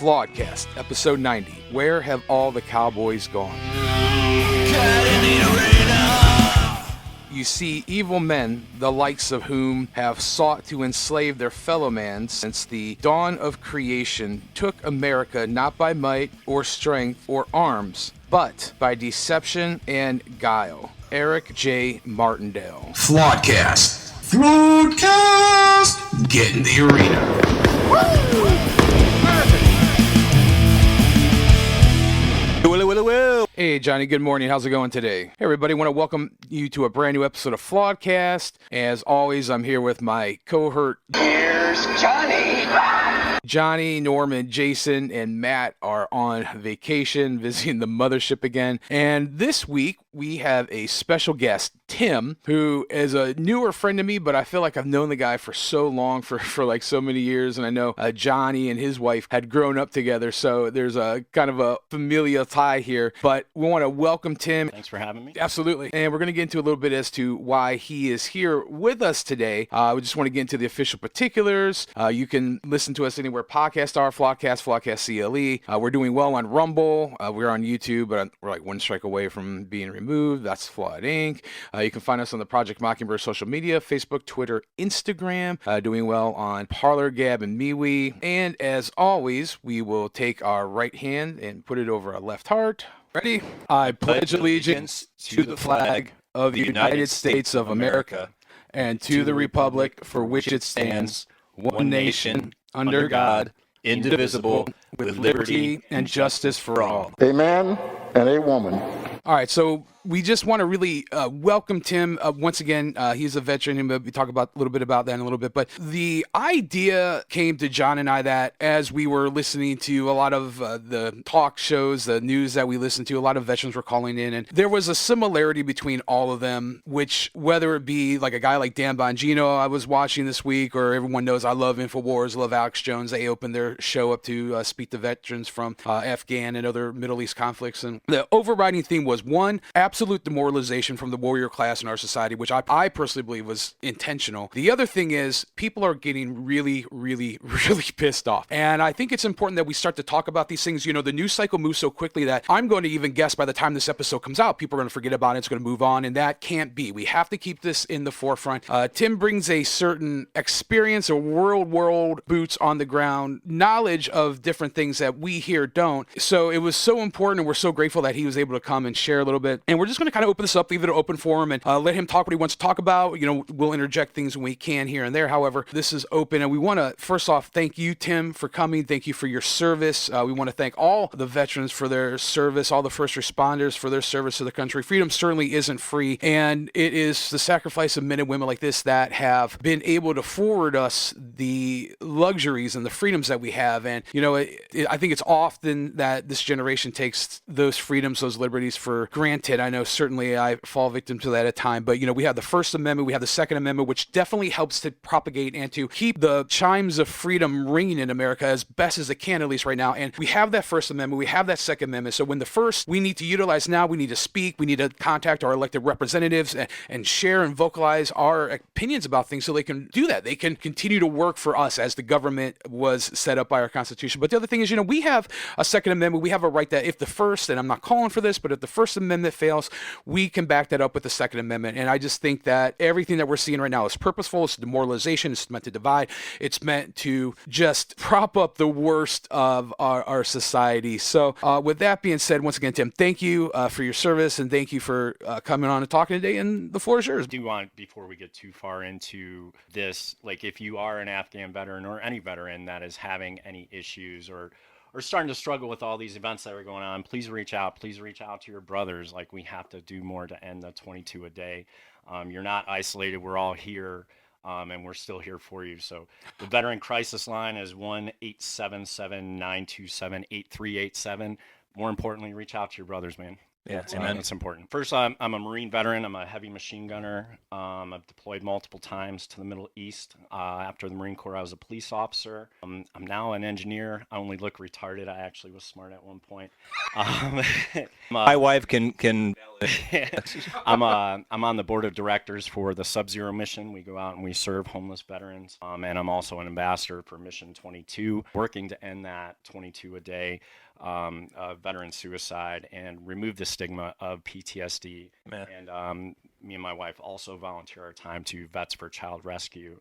Flawedcast, episode 90. Where have all the Cowboys gone? You see evil men, the likes of whom have sought to enslave their fellow man since the dawn of creation, took America not by might or strength or arms, but by deception and guile. Eric J. Martindale. Flawedcast. Flawedcast. Get in the arena. Woo! Well. Hey, Johnny, good morning. How's it going today? Hey, everybody. I want to welcome you to a brand new episode of Flawedcast. As always, I'm here with my cohort. Here's Johnny. Johnny, Norman, Jason, and Matt are on vacation, visiting the mothership again. And this week, we have a special guest, Tim, who is a newer friend to me, but I feel like I've known the guy for so long, for like so many years. And I know Johnny and his wife had grown up together, so there's a kind of a familial tie here. But we want to welcome Tim. Thanks for having me. Absolutely. And we're going to get into a little bit as to why he is here with us today. We just want to get into the official particulars. You can listen to us anywhere podcasts are, Flawedcast, Flawedcast CLE. We're doing well on Rumble. We're on YouTube, but we're like one strike away from being removed. That's Flawed Inc. You can find us on the Project Mockingbird social media, Facebook, Twitter, Instagram. Doing well on Parler, Gab, and MeWe. And as always, we will take our right hand and put it over our left heart. Ready? I pledge allegiance to the flag of the United States of America and to the republic for which it stands, one nation, under God, indivisible, with liberty and justice for all. A man and a woman. All right, so we just want to really welcome Tim. Once again, he's a veteran, and we'll talk about a little bit about that in a little bit. But the idea came to John and I that as we were listening to a lot of the talk shows, the news that we listened to, a lot of veterans were calling in, and there was a similarity between all of them, which whether it be like a guy like Dan Bongino I was watching this week, or everyone knows I love InfoWars, love Alex Jones. They opened their show up to speak to veterans from Afghan and other Middle East conflicts. And the overriding theme was, one, absolute demoralization from the warrior class in our society, which I personally believe was intentional. The other thing is people are getting really, really, really pissed off. And I think it's important that we start to talk about these things. You know, the news cycle moves so quickly that I'm going to even guess by the time this episode comes out, people are going to forget about it. It's going to move on. And that can't be. We have to keep this in the forefront. Tim brings a certain experience, a world boots on the ground, knowledge of different things that we here don't. So it was so important, and we're so grateful that he was able to come and share a little bit. And we're just going to kind of open this up, leave it open for him, and let him talk what he wants to talk about. You know, we'll interject things when we can here and there. However, this is open, and we want to first off thank you, Tim, for coming. Thank you for your service. We want to thank all the veterans for their service, all the first responders for their service to the country. Freedom certainly isn't free, and it is the sacrifice of men and women like this that have been able to forward us the luxuries and the freedoms that we have. And you know, I think it's often that this generation takes those freedoms, those liberties for granted. I know certainly I fall victim to that at times, but you know, we have the First Amendment, we have the Second Amendment, which definitely helps to propagate and to keep the chimes of freedom ringing in America as best as it can, at least right now. And we have that First Amendment, we have that Second Amendment. So when the first we need to utilize now, we need to speak, we need to contact our elected representatives and share and vocalize our opinions about things so they can do that. They can continue to work for us as the government was set up by our Constitution. But the other thing is, you know, we have a Second Amendment, we have a right that if the First, and I'm not calling for this, but if the First Amendment fails, we can back that up with the Second Amendment. And I just think that everything that we're seeing right now is purposeful. It's demoralization. It's meant to divide. It's meant to just prop up the worst of our society. So with that being said, once again, Tim, thank you for your service, and thank you for coming on and talking today. And the floor is yours. I do want, before we get too far into this, like if you are an Afghan veteran or any veteran that is having any issues or starting to struggle with all these events that are going on, please reach out. Please reach out to your brothers. Like, we have to do more to end the 22 a day. You're not isolated. We're all here, and we're still here for you. So the Veteran Crisis Line is 1-877-927-8387. More importantly, reach out to your brothers, man. Yeah, amen. That's important. First, I'm a Marine veteran. I'm a heavy machine gunner. I've deployed multiple times to the Middle East. After the Marine Corps, I was a police officer. I'm now an engineer. I only look retarded. I actually was smart at one point. My wife can. I'm on the board of directors for the Sub-Zero mission. We go out and we serve homeless veterans. And I'm also an ambassador for Mission 22, working to end that 22 a day. Veteran suicide and remove the stigma of PTSD. Man. And me and my wife also volunteer our time to Vets for Child Rescue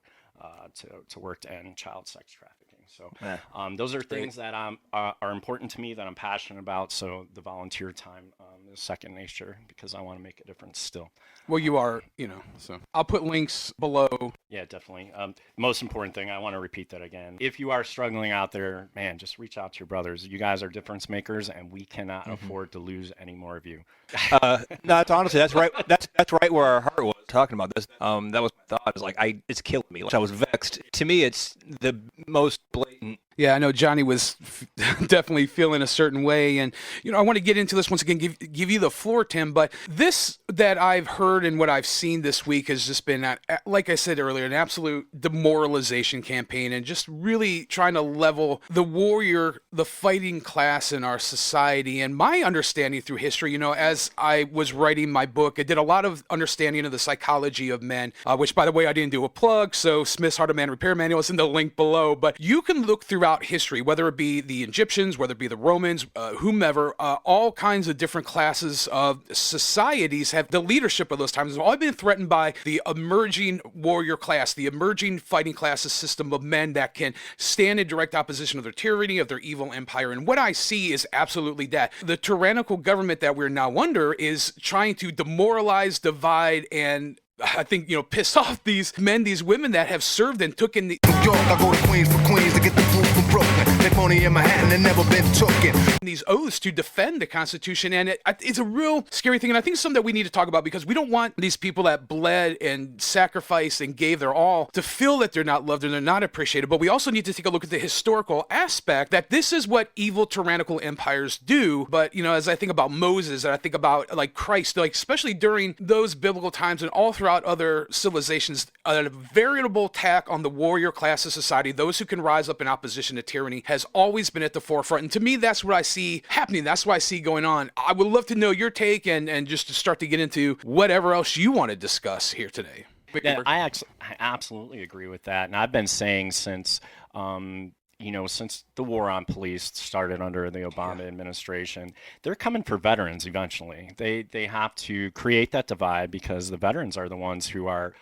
to work to end child sex trafficking. So those are things that are important to me, that I'm passionate about. So the volunteer time is second nature because I want to make a difference still. Well, you are, so I'll put links below. Yeah, definitely. Most important thing, I want to repeat that again. If you are struggling out there, man, just reach out to your brothers. You guys are difference makers, and we cannot afford to lose any more of you. No, it's honestly, that's right. That's right where our heart was talking about this. That was thought. Is like it's killed me. I was vexed. To me, it's the most blatant. Yeah, I know Johnny was definitely feeling a certain way. And, I want to get into this once again, give you the floor, Tim. But this that I've heard and what I've seen this week has just been, like I said earlier, an absolute demoralization campaign and just really trying to level the warrior, the fighting class in our society. And my understanding through history, as I was writing my book, I did a lot of understanding of the psychology of men, which, by the way, I didn't do a plug. So Smith's Heart of Man Repair Manual is in the link below. But you can look throughout history, whether it be the Egyptians, whether it be the Romans, whomever, all kinds of different classes of societies have the leadership of those times have all been threatened by the emerging warrior class, the emerging fighting classes system of men that can stand in direct opposition of their tyranny, of their evil empire. And what I see is absolutely that. The tyrannical government that we're now under is trying to demoralize, divide, and I think, piss off these men, these women that have served and took in the New York, I go to Queens for Queens to get the food from Brooklyn. Make money in Manhattan and never been tooken. These oaths to defend the Constitution, and it's a real scary thing, and I think it's something that we need to talk about because we don't want these people that bled and sacrificed and gave their all to feel that they're not loved and they're not appreciated, but we also need to take a look at the historical aspect that this is what evil tyrannical empires do. But, as I think about Moses and I think about like Christ, like especially during those biblical times and all throughout other civilizations, a veritable attack on the warrior class of society, those who can rise up in opposition to tyranny, has always been at the forefront. And to me, that's what I see happening. That's what I see going on. I would love to know your take and just to start to get into whatever else you want to discuss here today. Yeah, I absolutely agree with that. And I've been saying since since the war on police started under the Obama administration, they're coming for veterans eventually. They have to create that divide because the veterans are the ones who are,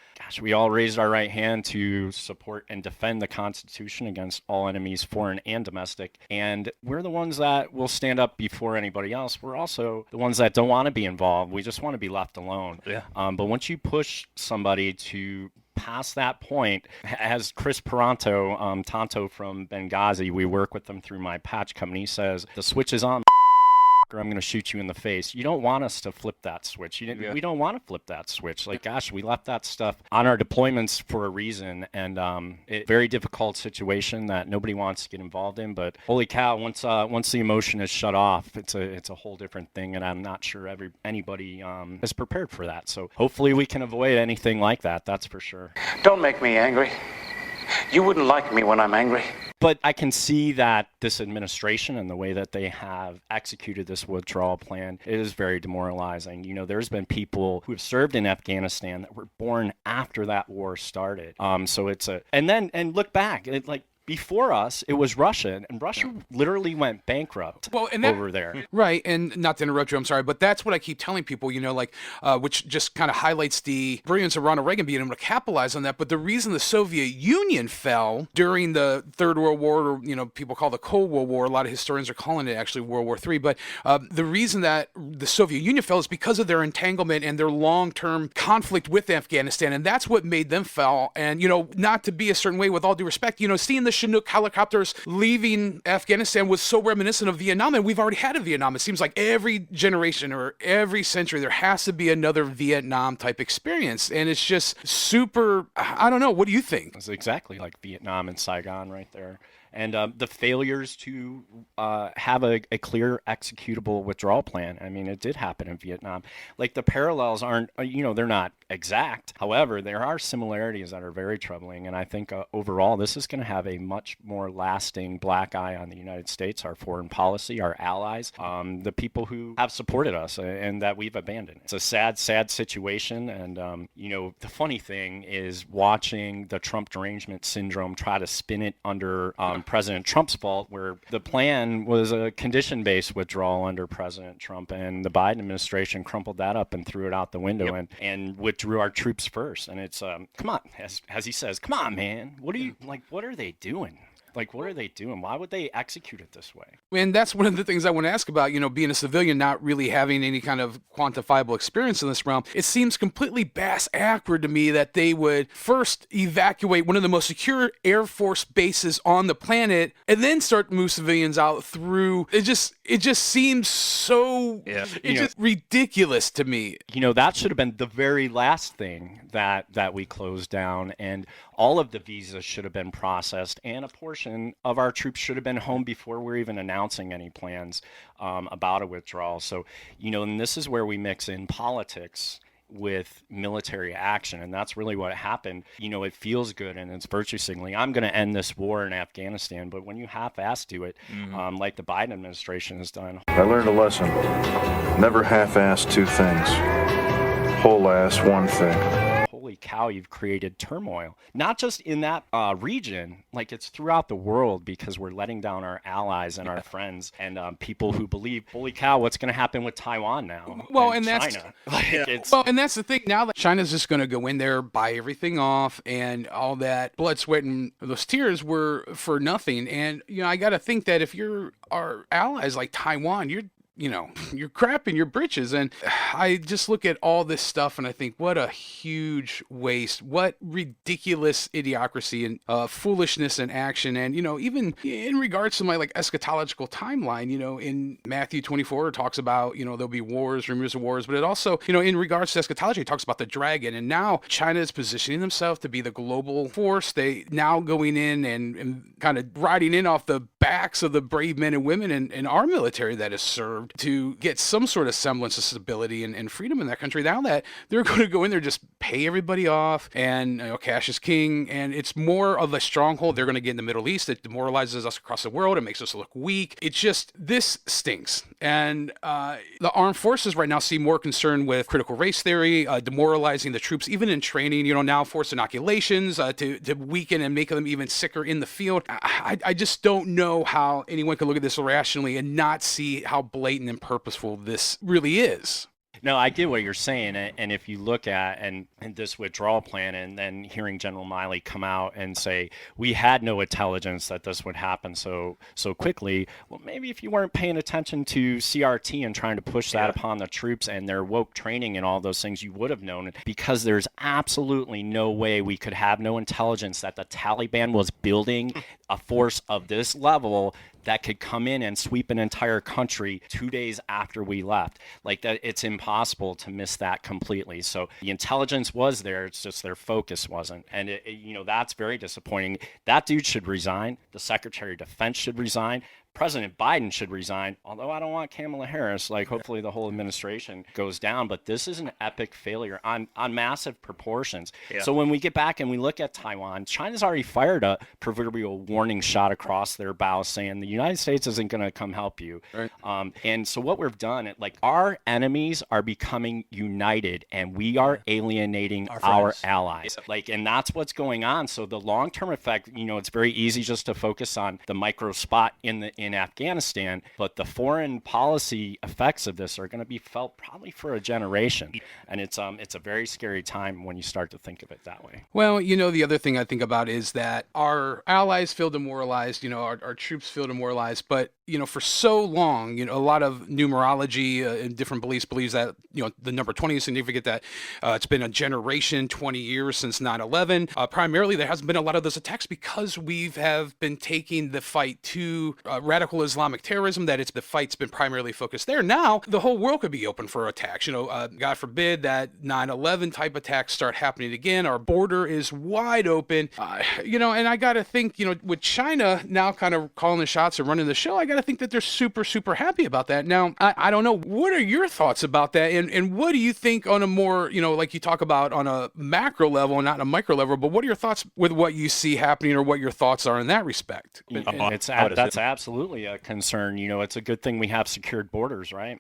we all raised our right hand to support and defend the Constitution against all enemies, foreign and domestic. And we're the ones that will stand up before anybody else. We're also the ones that don't want to be involved. We just want to be left alone. Yeah. But once you push somebody to past that point, as Chris Peranto, Tonto from Benghazi, we work with them through my patch company, says, the switch is on, or I'm going to shoot you in the face. You don't want us to flip that switch. We don't want to flip that switch. Like, gosh, we left that stuff on our deployments for a reason, and very difficult situation that nobody wants to get involved in. But holy cow, once the emotion is shut off, it's a whole different thing, and I'm not sure anybody is prepared for that. So hopefully we can avoid anything like that. That's for sure. Don't make me angry. You wouldn't like me when I'm angry. But I can see that this administration and the way that they have executed this withdrawal plan is very demoralizing. There's been people who have served in Afghanistan that were born after that war started. So it's and look back, before us, it was Russia, and Russia literally went bankrupt over there. Right, and not to interrupt you, I'm sorry, but that's what I keep telling people, which just kind of highlights the brilliance of Ronald Reagan being able to capitalize on that. But the reason the Soviet Union fell during the Third World War, or, people call the Cold War, a lot of historians are calling it actually World War III, but the reason that the Soviet Union fell is because of their entanglement and their long-term conflict with Afghanistan, and that's what made them fall. And, not to be a certain way, with all due respect, seeing the Chinook helicopters leaving Afghanistan was so reminiscent of Vietnam, and we've already had a Vietnam. It seems like every generation or every century there has to be another Vietnam type experience, and it's just super. I don't know. What do you think? It's exactly like Vietnam and Saigon right there. And the failures to have a clear executable withdrawal plan. I mean, it did happen in Vietnam. Like, the parallels aren't, they're not exact. However, there are similarities that are very troubling. And I think overall, this is going to have a much more lasting black eye on the United States, our foreign policy, our allies, the people who have supported us and that we've abandoned. It's a sad, sad situation. And, the funny thing is watching the Trump derangement syndrome try to spin it under President Trump's fault, where the plan was a condition-based withdrawal under President Trump, and the Biden administration crumpled that up and threw it out the window and withdrew our troops first. And it's come on, as he says, come on, man, what are they doing? Like, what are they doing? Why would they execute it this way? And that's one of the things I want to ask about, being a civilian, not really having any kind of quantifiable experience in this realm. It seems completely bass-ackward to me that they would first evacuate one of the most secure Air Force bases on the planet and then start to move civilians out through. It just seems so just ridiculous to me. That should have been the very last thing that we closed down, and all of the visas should have been processed, and a portion of our troops should have been home before we're even announcing any plans about a withdrawal. So, and this is where we mix in politics with military action, and that's really what happened. It feels good and it's virtue signaling. I'm going to end this war in Afghanistan, but when you half-ass do it, like the Biden administration has done. I learned a lesson. Never half-ass two things. Whole-ass one thing. Holy cow, you've created turmoil. Not just in that region, like, it's throughout the world, because we're letting down our allies and our friends and people who believe, holy cow, what's going to happen with Taiwan now? Well, and China. That's and that's the thing. Now that China's just going to go in there, buy everything off, and all that blood, sweat, and those tears were for nothing. And, I got to think that if you're our allies like Taiwan, you're crapping your britches. And I just look at all this stuff and I think, what a huge waste, what ridiculous idiocracy and foolishness and action. And, even in regards to my eschatological timeline, in Matthew 24, it talks about, there'll be wars, rumors of wars, but it also, in regards to eschatology, it talks about the dragon. And now China is positioning themselves to be the global force. They now going in and kind of riding in off the backs of the brave men and women in our military that has served to get some sort of semblance of stability and freedom in that country. Now that they're going to go in there, just pay everybody off, and cash is king, and it's more of a stronghold they're going to get in the Middle East. It demoralizes us across the world. It makes us look weak. It's just, this stinks. And the armed forces right now seem more concerned with critical race theory, demoralizing the troops, even in training, now forced inoculations to weaken and make them even sicker in the field. I just don't know how anyone can look at this rationally and not see how blatant and purposeful this really is. No, I get what you're saying, and if you look at and this withdrawal plan, and then hearing General Miley come out and say we had no intelligence that this would happen so quickly, well, maybe if you weren't paying attention to CRT and trying to push that upon the troops and their woke training and all those things, you would have known it, because there's absolutely no way we could have no intelligence that the Taliban was building a force of this level that could come in and sweep an entire country 2 days after we left. Like, that, it's impossible to miss that completely. So the intelligence was there, it's just their focus wasn't. And that's very disappointing. That dude should resign. The Secretary of Defense should resign. President Biden should resign, although I don't want Kamala Harris. Hopefully the whole administration goes down, but this is an epic failure on massive proportions. Yeah. So when we get back and we look at Taiwan, China's already fired a proverbial warning shot across their bow saying the United States isn't going to come help you. Right. And so what we've done, our enemies are becoming united, and we are alienating our allies. Yeah. And that's what's going on. So the long-term effect, it's very easy just to focus on the micro spot in the in Afghanistan, but the foreign policy effects of this are going to be felt probably for a generation. And it's a very scary time when you start to think of it that way. Well, the other thing I think about is that our allies feel demoralized, our troops feel demoralized, but, for so long, a lot of numerology and different beliefs believes that, the number 20 is significant, that it's been a generation, 20 years since 9/11. Primarily, there hasn't been a lot of those attacks because we have been taking the fight to radical Islamic terrorism, that the fight's been primarily focused there. Now, the whole world could be open for attacks. God forbid that 9/11 type attacks start happening again. Our border is wide open. And I got to think, with China now kind of calling the shots and running the show, I got to think that they're super, super happy about that. Now, I don't know. What are your thoughts about that? And what do you think on a more, like you talk about on a macro level, not a micro level, but what are your thoughts with what you see happening, or what your thoughts are in that respect? That's absolutely a concern. It's a good thing we have secured borders, right?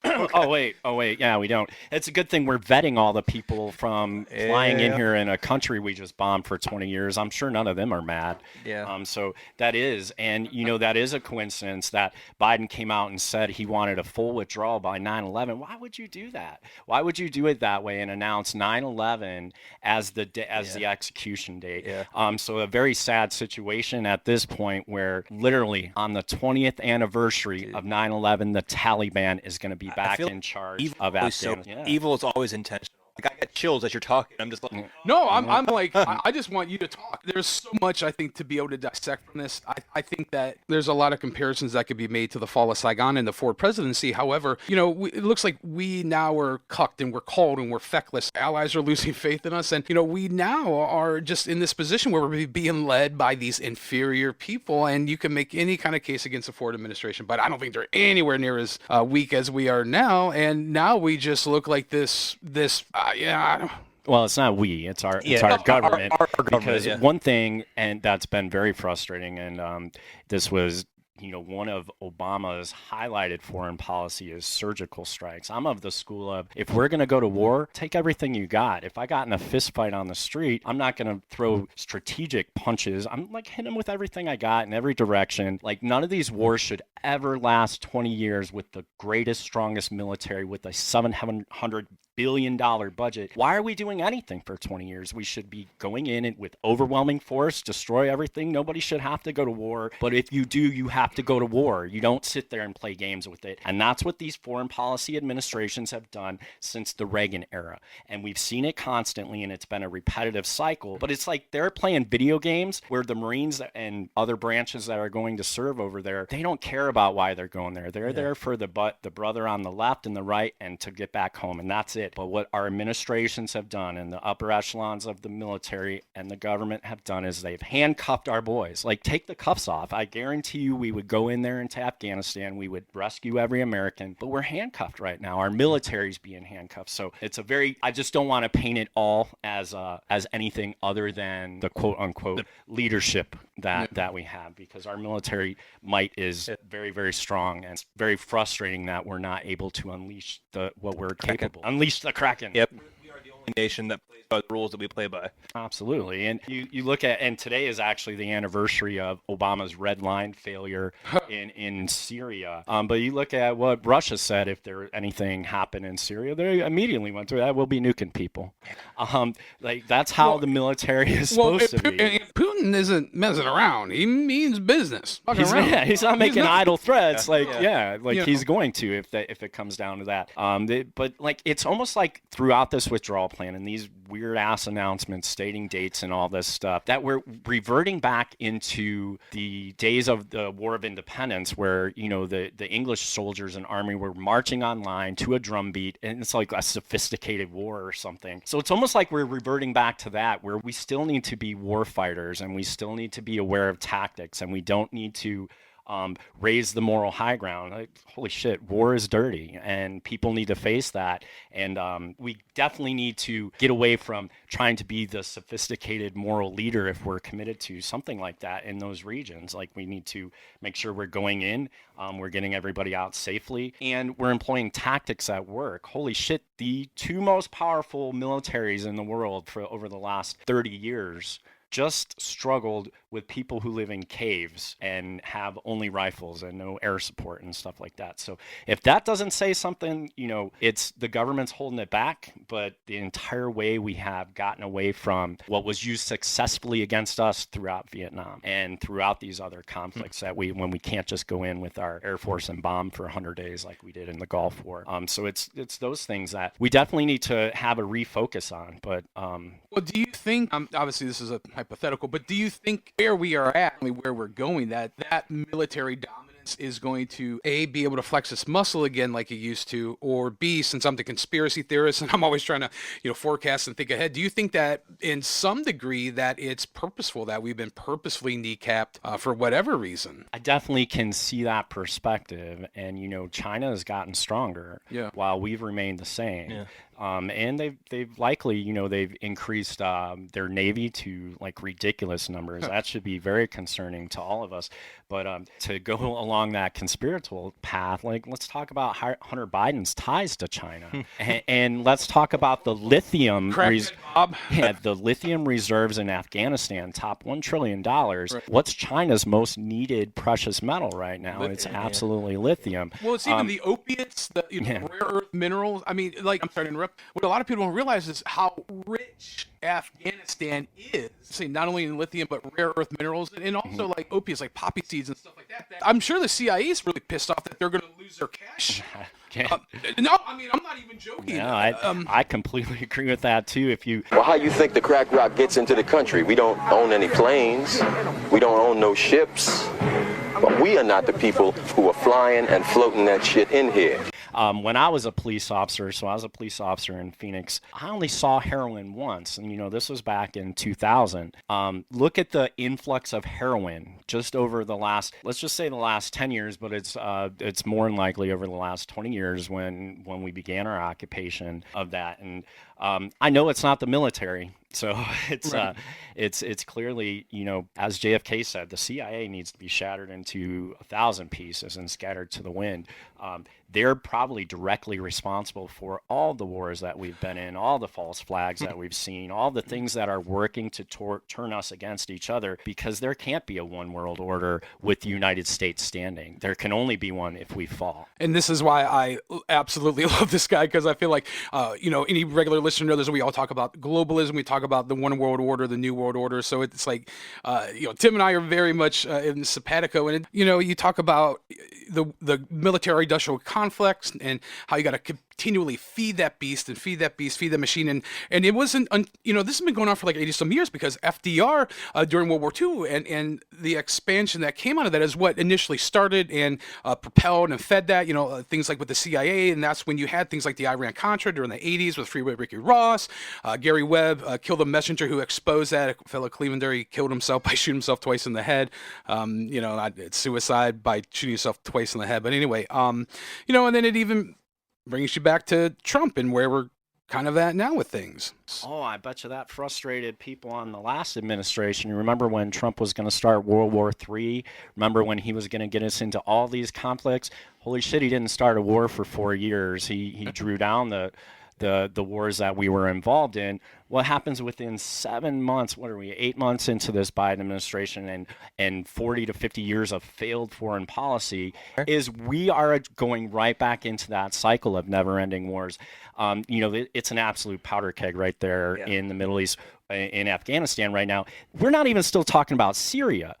Oh wait, yeah, we don't. It's a good thing we're vetting all the people from flying in here in a country we just bombed for 20 years. I'm sure none of them are mad. Yeah. So that is a coincidence that Biden came out and said he wanted a full withdrawal by 9/11. Why would you do that? Why would you do it that way and announce 9/11 as the execution date? Yeah. So a very sad situation at this point, where literally on the 20th anniversary of 9/11, the Taliban is going to be back in charge of Afghanistan. Evil is always intentional. Like, I get chills as you're talking. I'm just like, no, I'm like, I just want you to talk. There's so much, I think, to be able to dissect from this. I think that there's a lot of comparisons that could be made to the fall of Saigon and the Ford presidency. However, it looks like we now are cucked and we're cold and we're feckless. Allies are losing faith in us. And, we now are just in this position where we're being led by these inferior people. And you can make any kind of case against the Ford administration, but I don't think they're anywhere near as weak as we are now. And now we just look like this well, it's not we, it's our government. Our government, because one thing, and that's been very frustrating, and this was one of Obama's highlighted foreign policy is surgical strikes. I'm of the school of, if we're going to go to war, take everything you got. If I got in a fist fight on the street, I'm not going to throw strategic punches. I'm like, hit them with everything I got in every direction. Like, none of these wars should ever last 20 years with the greatest, strongest military with a $700 billion budget. Why are we doing anything for 20 years? We should be going in it with overwhelming force, destroy everything. Nobody should have to go to war. But if you do, you have to go to war. You don't sit there and play games with it. And that's what these foreign policy administrations have done since the Reagan era. And we've seen it constantly, and it's been a repetitive cycle. But it's like they're playing video games where the Marines and other branches that are going to serve over there, they don't care about why they're going there. They're there for the brother on the left and the right, and to get back home. And that's it. But what our administrations have done, and the upper echelons of the military and the government have done, is they've handcuffed our boys. Like, take the cuffs off. I guarantee you we would go in there into Afghanistan. We would rescue every American. But we're handcuffed right now. Our military's being handcuffed. So it's I just don't want to paint it all as anything other than the quote unquote leadership that we have, because our military might is very, very strong, and it's very frustrating that we're not able to unleash what we're capable. Unleash the Kraken. Yep. We are the only nation that plays by the rules that we play by. Absolutely. And you look at, and today is actually the anniversary of Obama's red line failure in Syria. But you look at what Russia said, if anything happened in Syria, they immediately went through that. We'll be nuking people. Like, that's how the military is supposed to be. Putin isn't messing around. He means business. He's not making idle threats. He's going to if it comes down to that. But like, it's almost like throughout this withdrawal plan and these weird ass announcements stating dates and all this stuff, that we're reverting back into the days of the War of Independence, where the English soldiers and army were marching on line to a drum beat, and it's like a sophisticated war or something. So it's almost like we're reverting back to that, where we still need to be war fighters, and we still need to be aware of tactics, and we don't need to raise the moral high ground. Like, holy shit, war is dirty, and people need to face that. And we definitely need to get away from trying to be the sophisticated moral leader if we're committed to something like that in those regions. Like, we need to make sure we're going in, we're getting everybody out safely, and we're employing tactics at work. Holy shit, the two most powerful militaries in the world for over the last 30 years just struggled with people who live in caves and have only rifles and no air support and stuff like that. So if that doesn't say something, it's the government's holding it back, but the entire way we have gotten away from what was used successfully against us throughout Vietnam and throughout these other conflicts that when we can't just go in with our Air Force and bomb for 100 days like we did in the Gulf War. So it's those things that we definitely need to have a refocus on. But well, do you think, obviously this is a hypothetical, but do you think where we are at, where we're going, that military dominance is going to, A, be able to flex its muscle again like it used to, or B, since I'm the conspiracy theorist and I'm always trying to, forecast and think ahead, do you think that in some degree that it's purposeful, that we've been purposefully kneecapped for whatever reason? I definitely can see that perspective. And, China has gotten stronger while we've remained the same. Yeah. And they've likely, they've increased their Navy to like ridiculous numbers. That should be very concerning to all of us. But to go along that conspiratorial path, let's talk about Hunter Biden's ties to China, and let's talk about the lithium. The lithium reserves in Afghanistan top $1 trillion. Right. What's China's most needed precious metal right now? It's absolutely lithium. Well, it's even the opiates, the rare earth minerals. I'm sorry to interrupt. What a lot of people don't realize is how rich Afghanistan is, not only in lithium but rare earth minerals, and also like opiates, like poppy seeds and stuff like that. I'm sure the CIA is really pissed off that they're going to lose their cash. No, I'm not even joking. No, I completely agree with that too. Well, how you think the crack rock gets into the country? We don't own any planes. We don't own no ships. But we are not the people who are flying and floating that shit in here. When I was a police officer, in Phoenix, I only saw heroin once. And, this was back in 2000. Look at the influx of heroin just over the last, let's just say the last 10 years, but it's more than likely over the last 20 years when we began our occupation of that. And I know it's not the military. So it's right. It's clearly, as JFK said, the CIA needs to be shattered into 1,000 pieces and scattered to the wind. They're probably directly responsible for all the wars that we've been in, all the false flags that we've seen, all the things that are working to turn us against each other, because there can't be a one world order with the United States standing. There can only be one if we fall. And this is why I absolutely love this guy, because I feel like, any regular listener knows that we all talk about globalism. We talk about the one world order, the new world order. So it's like, Tim and I are very much in simpatico. And, you talk about the military industrial conflicts and how you got to continually feed that beast and feed that machine. And it wasn't, this has been going on for like 80 some years, because FDR during World War II and the expansion that came out of that is what initially started and propelled and fed that, things like with the CIA. And that's when you had things like the Iran-Contra during the 80s with Freeway Ricky Ross. Gary Webb killed a messenger who exposed that. A fellow Clevelander, he killed himself by shooting himself twice in the head. It's suicide by shooting yourself twice in the head. But anyway, and then it even brings you back to Trump and where we're kind of at now with things. Oh, I bet you that frustrated people on the last administration. You remember when Trump was going to start World War III? Remember when he was going to get us into all these conflicts? Holy shit, he didn't start a war for 4 years. He drew down the wars that we were involved in. What happens within 7 months, 8 months into this Biden administration and 40 to 50 years of failed foreign policy, is we are going right back into that cycle of never-ending wars. It's an absolute powder keg right there in the Middle East. In Afghanistan right now, we're not even still talking about Syria,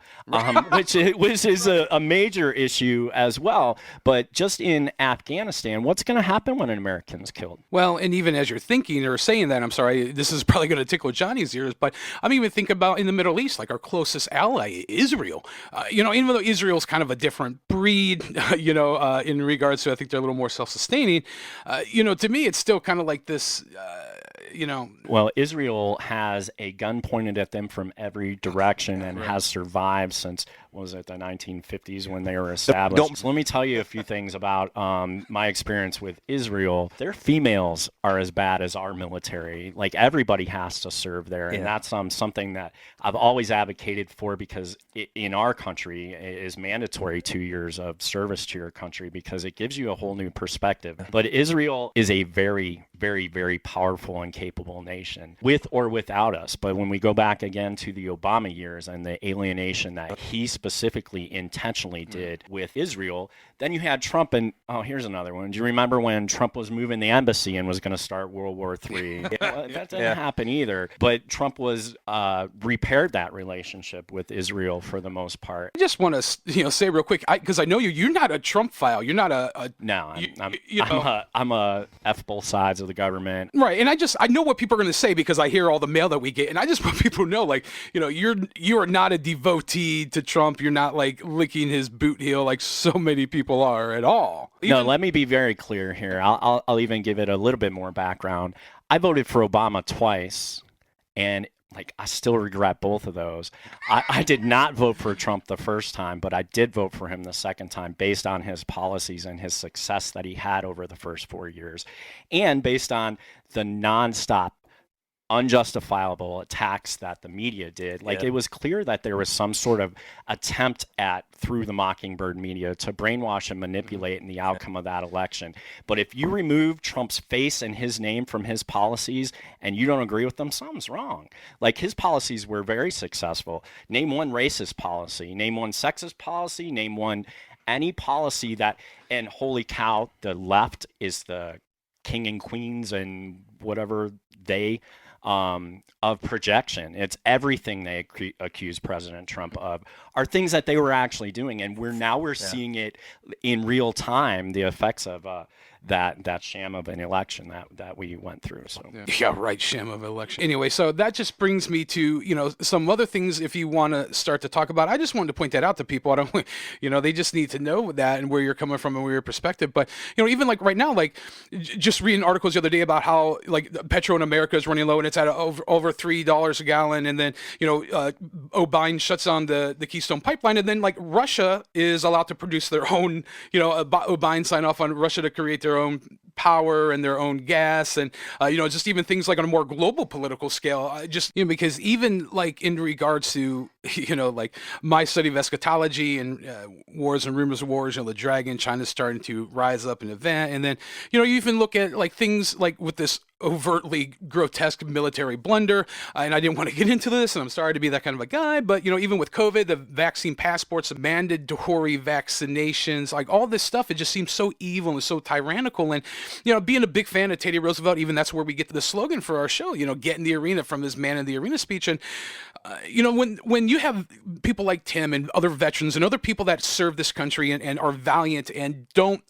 which is a major issue as well. But just in Afghanistan, what's going to happen when an American's killed? Well, and even as you're thinking or saying that, I'm sorry, this is probably going to tickle Johnny's ears, but I'm even thinking about in the Middle East, like our closest ally, Israel. Even though Israel's kind of a different breed, in regards to, I think they're a little more self-sustaining. To me, it's still kind of like this. Well, Israel has a gun pointed at them from every direction and has survived since, the 1950s when they were established. So let me tell you a few things about my experience with Israel. Their females are as bad as our military. Like, everybody has to serve there. And that's something that I've always advocated for, because in our country it is mandatory 2 years of service to your country, because it gives you a whole new perspective. But Israel is a very, very, very powerful and capable nation, with or without us. But when we go back again to the Obama years and the alienation that he specifically intentionally did with Israel, then you had Trump. And here's another one. Do you remember when Trump was moving the embassy and was going to start World War III? That didn't happen either. But Trump was repaired that relationship with Israel for the most part. I just want to say real quick, because I know you're not a Trump file. You're not no. I'm a F both sides of the government. Right, and I know what people are going to say because I hear all the mail that we get, and I just want people to know, like, you are not a devotee to Trump. You're not like licking his boot heel like so many people are at all. No, let me be very clear here. I'll even give it a little bit more background. I voted for Obama twice, and I still regret both of those. I did not vote for Trump the first time, but I did vote for him the second time based on his policies and his success that he had over the first 4 years, and based on the nonstop, unjustifiable attacks that the media did. It was clear that there was some sort of attempt through the Mockingbird media to brainwash and manipulate in the outcome of that election. But if you remove Trump's face and his name from his policies and you don't agree with them, something's wrong. His policies were very successful. Name one racist policy, name one sexist policy, name one any policy that, and holy cow, the left is the king and queens and whatever they of projection. It's everything they accuse President Trump of are things that they were actually doing, and we're seeing it in real time, the effects of that sham of an election that we went through. So sham of an election. Anyway, so that just brings me to some other things. If you want to start to talk about, I just wanted to point that out to people. I don't, they just need to know that and where you're coming from and where your perspective. But even right now, just reading articles the other day about how petrol in America is running low and it's at over $3 a gallon, and then O'Biden shuts down the Keystone Pipeline, and then Russia is allowed to produce their own. O'Biden signed off on Russia to create their own power and their own gas, and just even things on a more global political scale, because even in regards to my study of eschatology and wars and rumors of wars, the dragon, China's starting to rise up in event, and then you even look at things with this overtly grotesque military blunder, and I didn't want to get into this, and I'm sorry to be that kind of a guy, but even with COVID, the vaccine passports, the mandatory vaccinations, all this stuff, it just seems so evil and so tyrannical. And being a big fan of Teddy Roosevelt, even that's where we get the slogan for our show, get in the arena, from his Man in the Arena speech. And when you have people like Tim and other veterans and other people that serve this country and are valiant and don't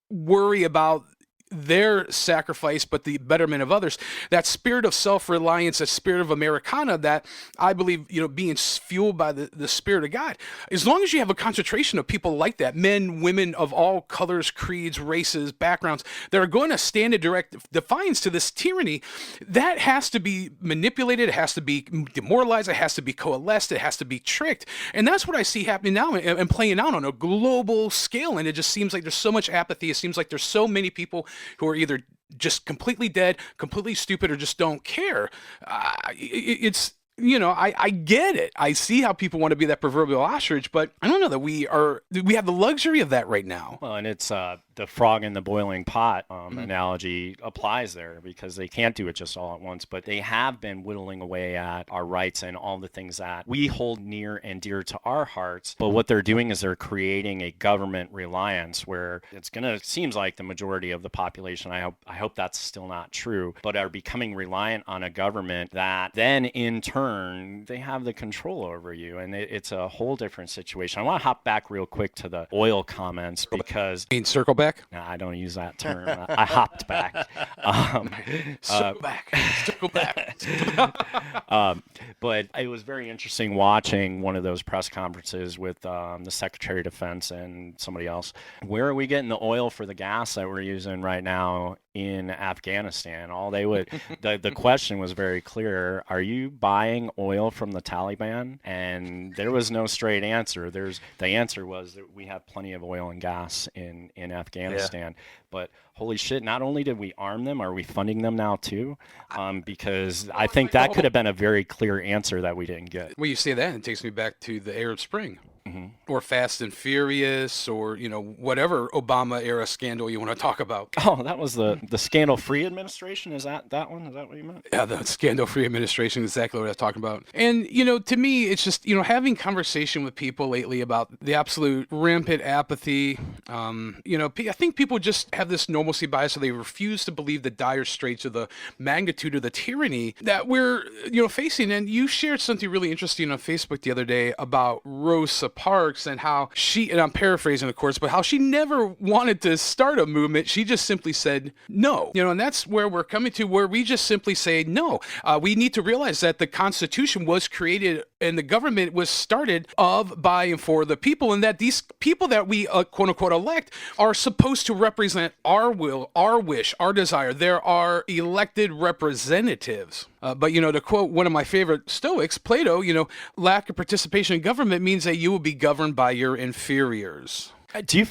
worry about their sacrifice but the betterment of others, that spirit of self-reliance, that spirit of Americana, that I believe being fueled by the Spirit of God, as long as you have a concentration of people like that, men, women of all colors, creeds, races, backgrounds, that are going to stand in direct defiance to this tyranny, that has to be manipulated, it has to be demoralized, it has to be coalesced, it has to be tricked. And that's what I see happening now and playing out on a global scale. And it just seems like there's so much apathy. It seems like there's so many people who are either just completely dead, completely stupid, or just don't care. I get it. I see how people want to be that proverbial ostrich, but I don't know that we have the luxury of that right now. Well, and it's the frog in the boiling pot analogy applies there, because they can't do it just all at once, but they have been whittling away at our rights and all the things that we hold near and dear to our hearts. But what they're doing is they're creating a government reliance where seems like the majority of the population, I hope that's still not true, but are becoming reliant on a government that then in turn they have the control over you, and it's a whole different situation. I want to hop back real quick to the oil comments, because circle back. No, I don't use that term. I hopped back. Circle back. But it was very interesting watching one of those press conferences with the Secretary of Defense and somebody else. Where are we getting the oil for the gas that we're using right now in Afghanistan? The question was very clear. Are you buying oil from the Taliban? And there was no straight answer. The answer was that we have plenty of oil and gas in Afghanistan. But holy shit, not only did we arm them, are we funding them now too? Because I think that could have been a very clear answer that we didn't get. Well, you say that, and it takes me back to the Arab Spring. or Fast and Furious, or, whatever Obama era scandal you want to talk about. Oh, that was the scandal-free administration? Is that one? Is that what you meant? Yeah, the scandal-free administration, exactly what I was talking about. And, to me, it's just, having conversation with people lately about the absolute rampant apathy. I think people just have this normalcy bias, so they refuse to believe the dire straits of the magnitude of the tyranny that we're, facing. And you shared something really interesting on Facebook the other day about Rosa Parks and how she, and I'm paraphrasing, of course, but how she never wanted to start a movement. She just simply said no. And that's where we're coming to, where we just simply say no. We need to realize that the Constitution was created and the government was started of, by, and for the people, and that these people that we quote unquote elect are supposed to represent our will, our wish, our desire. There are elected representatives. But, to quote one of my favorite Stoics, Plato, lack of participation in government means that you will be governed by your inferiors. Do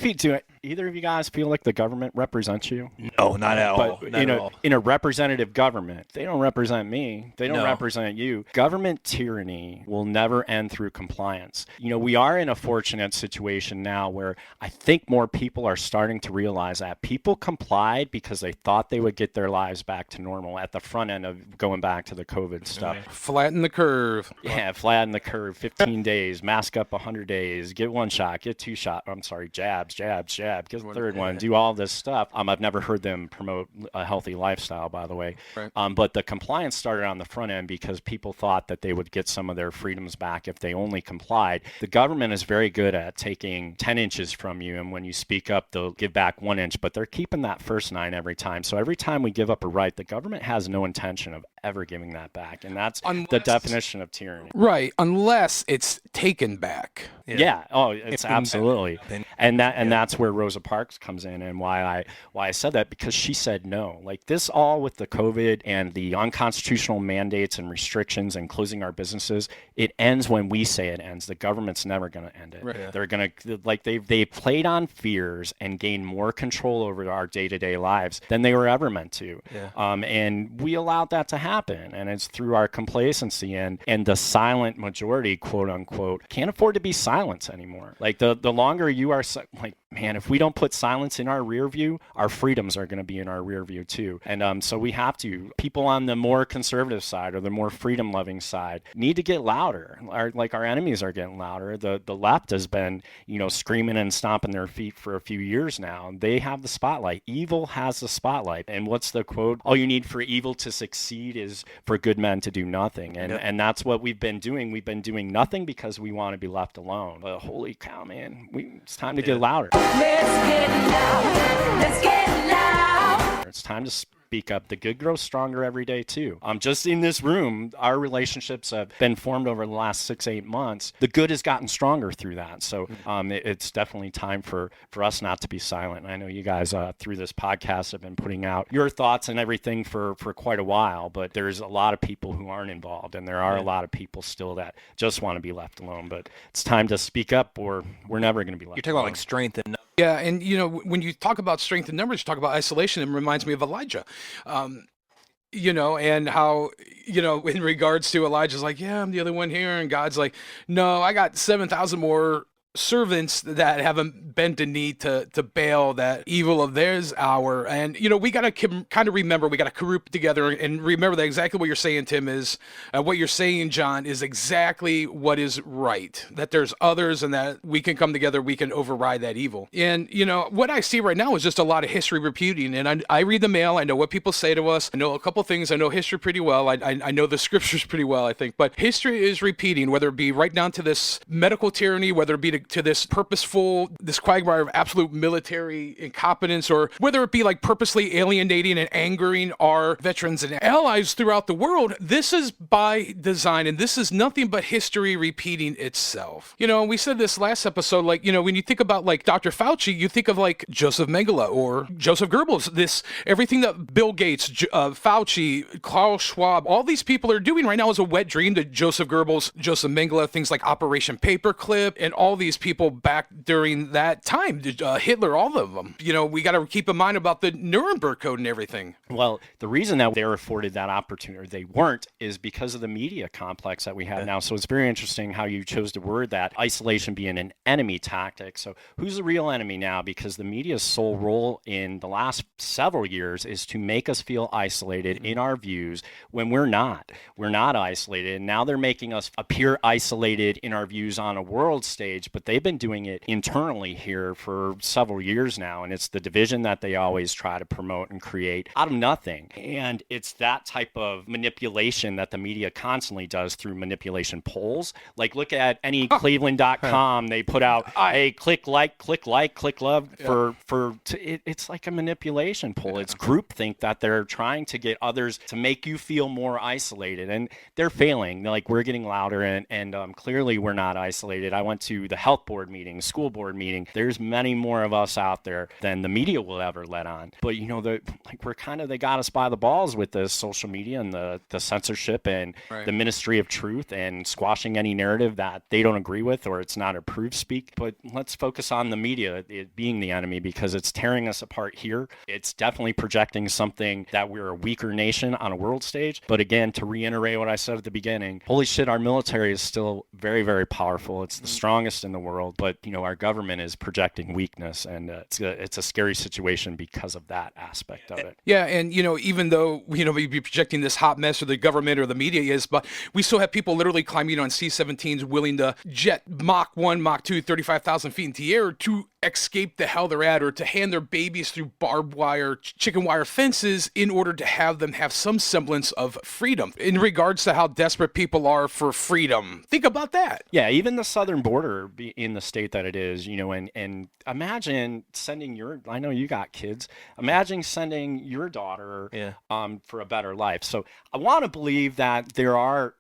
either of you guys feel like the government represents you? No, not at all. But Not at all. in a representative government, they don't represent me. They don't No. represent you. Government tyranny will never end through compliance. We are in a fortunate situation now where I think more people are starting to realize that people complied because they thought they would get their lives back to normal at the front end of going back to the COVID stuff. Flatten the curve. Yeah, flatten the curve, 15 days, mask up 100 days, get one shot, get two shot. I'm sorry, jabs, get the third one, do all this stuff. I've never heard them promote a healthy lifestyle, by the way. Right. But the compliance started on the front end because people thought that they would get some of their freedoms back if they only complied. The government is very good at taking 10 inches from you, and when you speak up, they'll give back 1 inch, but they're keeping that first 9 every time. So every time we give up a right, the government has no intention of ever giving that back, and that's the definition of tyranny. Right, unless it's taken back. Yeah. Oh, it's absolutely. And that's where Rosa Parks comes in, and why I said that, because she said no. Like this, all with the COVID and the unconstitutional mandates and restrictions and closing our businesses, it ends when we say it ends. The government's never going to end it. Right. They're going to, like, they played on fears and gained more control over our day-to-day lives than they were ever meant to. Yeah. And we allowed that to happen, and it's through our complacency and the silent majority, quote unquote, can't afford to be silent anymore. Like the longer you are, like, man, if we don't put silence in our rear view, our freedoms are going to be in our rear view too. And so we have to, people on the more conservative side or the more freedom loving side need to get louder. Our enemies are getting louder. The left has been, screaming and stomping their feet for a few years now. They have the spotlight. Evil has the spotlight. And what's the quote? All you need for evil to succeed is for good men to do nothing. And that's what we've been doing. We've been doing nothing because we want to be left alone. But holy cow, man, it's time to get louder. Let's get loud. Let's get loud. It's time to speak up. The good grows stronger every day too. Just in this room, our relationships have been formed over the last 6-8 months. The good has gotten stronger through that. So it's definitely time for us not to be silent. And I know you guys through this podcast have been putting out your thoughts and everything for quite a while, but there's a lot of people who aren't involved, and there are a lot of people still that just want to be left alone. But it's time to speak up, or we're never going to be left You're talking alone. about like strength and Yeah, and when you talk about strength in numbers, you talk about isolation. It reminds me of Elijah, and how in regards to Elijah's like, yeah, I'm the other one here, and God's like, no, I got 7,000 more servants that haven't bent the knee to bail that evil of theirs hour. And we got to kind of remember, we got to group together and remember that exactly what you're saying, Tim, is what you're saying, John, is exactly what is right, that there's others and that we can come together, we can override that evil. And what I see right now is just a lot of history repeating. And I read the mail, I know what people say to us, I know a couple things, I know history pretty well, I know the scriptures pretty well, I think, but history is repeating, whether it be right down to this medical tyranny, whether it be to this purposeful, this quagmire of absolute military incompetence, or whether it be like purposely alienating and angering our veterans and allies throughout the world. This is by design, and this is nothing but history repeating itself. We said this last episode, like, when you think about like Dr. Fauci, you think of like Joseph Mengele or Joseph Goebbels. Everything that Bill Gates, Fauci, Klaus Schwab, all these people are doing right now is a wet dream to Joseph Goebbels, Joseph Mengele, things like Operation Paperclip, and all the Nazis people back during that time, Hitler, all of them. We got to keep in mind about the Nuremberg Code and everything. Well, the reason that they're afforded that opportunity, or they weren't, is because of the media complex that we have now. So it's very interesting how you chose to word that, isolation being an enemy tactic. So who's the real enemy now? Because the media's sole role in the last several years is to make us feel isolated in our views when we're not. We're not isolated. And now they're making us appear isolated in our views on a world stage, but they've been doing it internally here for several years now. And it's the division that they always try to promote and create out of nothing. And it's that type of manipulation that the media constantly does through manipulation polls. Like, look at any Cleveland.com. They put out, hey, click like, click love it's like a manipulation poll. It's groupthink that they're trying to get others to make you feel more isolated. And they're failing. Like, we're getting louder, and clearly we're not isolated. I went to the health board meeting, school board meeting. There's many more of us out there than the media will ever let on. But they got us by the balls with the social media and the censorship and the Ministry of Truth and squashing any narrative that they don't agree with or it's not approved speak. But let's focus on the media, it being the enemy, because it's tearing us apart here. It's definitely projecting something that we're a weaker nation on a world stage. But again, to reiterate what I said at the beginning, holy shit, our military is still very, very powerful. It's the strongest in the world. But, our government is projecting weakness, and it's a scary situation because of that aspect of it. Yeah, and even though we'd be projecting this hot mess, or the government or the media is, but we still have people literally climbing on C-17s willing to jet Mach 1, Mach 2, 35,000 feet into the air to escape the hell they're at, or to hand their babies through barbed wire, chicken wire fences in order to have them have some semblance of freedom. In regards to how desperate people are for freedom, think about that. Yeah, even the southern border in the state that it is, and imagine sending I know you got kids, imagine sending your daughter for a better life. So I want to believe that there are,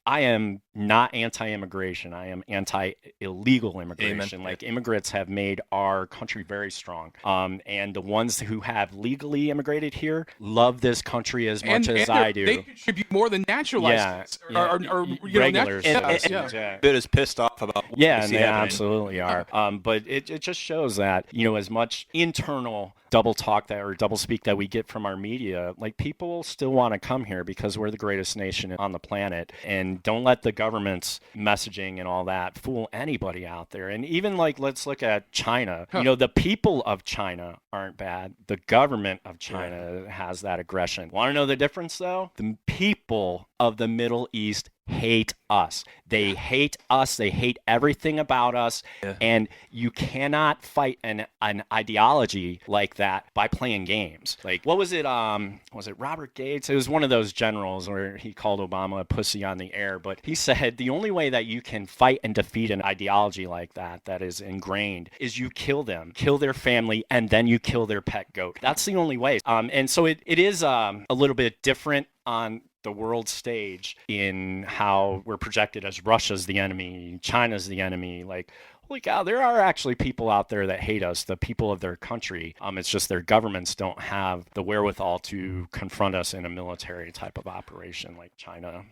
I am not anti-immigration. I am anti-illegal immigration. Amen. Immigrants have made our country very strong. And the ones who have legally immigrated here love this country as much as I do. They contribute more than naturalized or regulars. Bit as pissed off about what and they absolutely are. But it just shows that, as much internal double talk or double speak that we get from our media, people still want to come here because we're the greatest nation on the planet. And don't let the government's messaging and all that fool anybody out there. And even let's look at China. The people of China aren't bad. The government of China has that aggression. Want to know the difference, though? The people of the Middle East hate us. They hate us. They hate everything about us. Yeah. And you cannot fight an ideology like that by playing games. What was it? Was it Robert Gates? It was one of those generals where he called Obama a pussy on the air. But he said the only way that you can fight and defeat an ideology like that is ingrained, is you kill them, kill their family, and then you kill their pet goat. That's the only way. And so it is a little bit different on the world stage in how we're projected as Russia's the enemy, China's the enemy. Holy cow, there are actually people out there that hate us, the people of their country. It's just their governments don't have the wherewithal to confront us in a military type of operation like China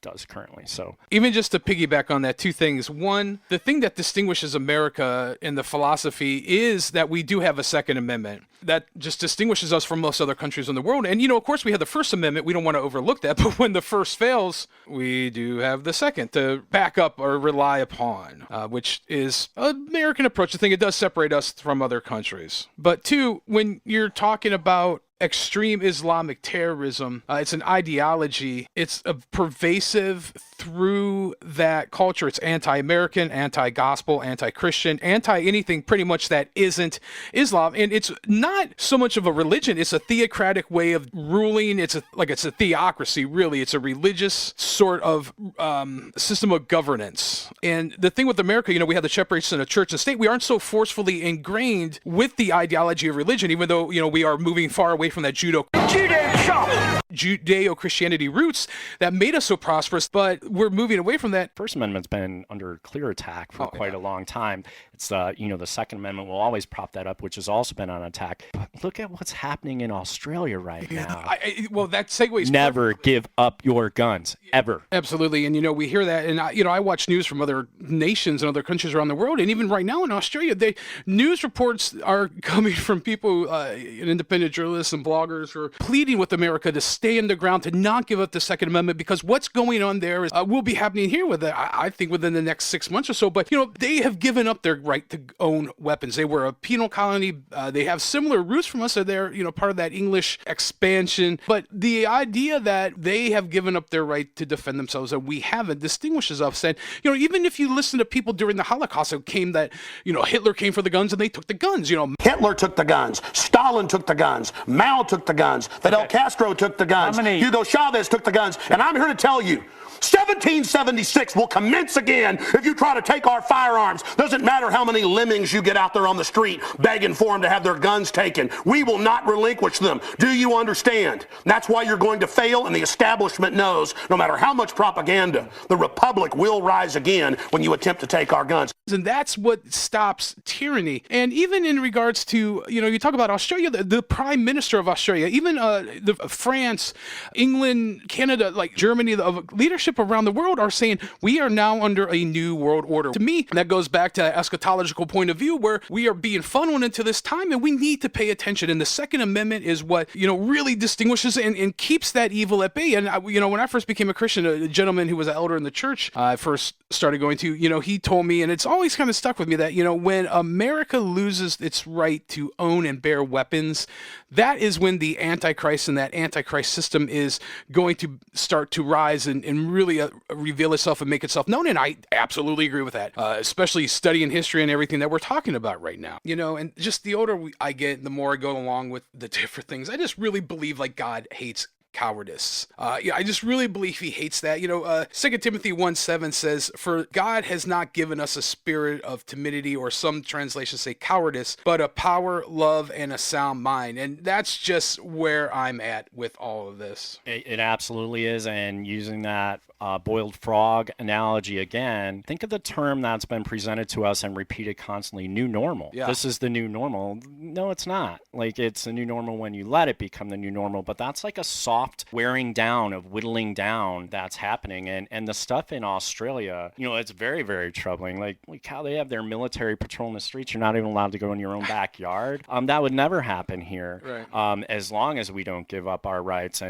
does currently. So even just to piggyback on that, two things. One, the thing that distinguishes America in the philosophy is that we do have a Second Amendment that just distinguishes us from most other countries in the world. And, of course, we have the First Amendment. We don't want to overlook that. But when the first fails, we do have the second to back up or rely upon, which is an American approach. I think it does separate us from other countries. But two, when you're talking about extreme Islamic terrorism, it's an ideology. It's a pervasive through that culture. It's anti-American, anti-gospel, anti-Christian, anti-anything pretty much that isn't Islam. And it's not so much of a religion. It's a theocratic way of ruling. It's a theocracy, really. It's a religious sort of system of governance. And the thing with America, we have the separation of church and state. We aren't so forcefully ingrained with the ideology of religion, even though, we are moving far away from that judo chop. Judeo-Christianity roots that made us so prosperous, but we're moving away from that. First Amendment's been under clear attack for quite a long time. It's the Second Amendment will always prop that up, which has also been on attack. But look at what's happening in Australia right now. Well, that segues. Never give up your guns, ever. Absolutely. And, we hear that. And, I watch news from other nations and other countries around the world. And even right now in Australia, news reports are coming from people, independent journalists and bloggers who are pleading with America to stay in the ground, to not give up the Second Amendment, because what's going on there will be happening here I think within the next 6 months or so. But, they have given up their right to own weapons. They were a penal colony. They have similar roots from us. So they're, part of that English expansion. But the idea that they have given up their right to defend themselves and we haven't distinguishes us. And, even if you listen to people during the Holocaust, it came that, Hitler came for the guns and they took the guns, Hitler took the guns. Stalin took the guns. Mao took the guns. Fidel Castro took the guns. Hugo Chavez took the guns. And I'm here to tell you, 1776 will commence again if you try to take our firearms. Doesn't matter how many lemmings you get out there on the street begging for them to have their guns taken. We will not relinquish them. Do you understand? That's why you're going to fail, and the establishment knows no matter how much propaganda, the Republic will rise again when you attempt to take our guns. And that's what stops tyranny. And even in regards to, you talk about Australia, the Prime Minister of Australia, even France, England, Canada, like Germany, the leadership around the world are saying we are now under a new world order. To me, that goes back to eschatological point of view where we are being funneled into this time and we need to pay attention. And the Second Amendment is what, really distinguishes and keeps that evil at bay. And, when I first became a Christian, a gentleman who was an elder in the church I first started going to, he told me, and it's always kind of stuck with me, that, when America loses its right to own and bear weapons, that is when the Antichrist and that Antichrist system is going to start to rise and really reveal itself and make itself known. And I absolutely agree with that, especially studying history and everything that we're talking about right now. And just the older I get, the more I go along with the different things. I just really believe like God hates cowardice. I just really believe he hates that. 2 Timothy 1:7 says, "For God has not given us a spirit of timidity," or some translations say cowardice, "but a power, love, and a sound mind." And that's just where I'm at with all of this. It absolutely is. And using that boiled frog analogy again, think of the term that's been presented to us and repeated constantly, new normal. Yeah. This is the new normal. No, it's not. Like, it's the new normal when you let it become the new normal, but that's like a soft wearing down of whittling down that's happening. And the stuff in Australia, it's very, very troubling. Like how they have their military patrol in the streets. You're not even allowed to go in your own backyard. That would never happen here. Right. As long as we don't give up our rights.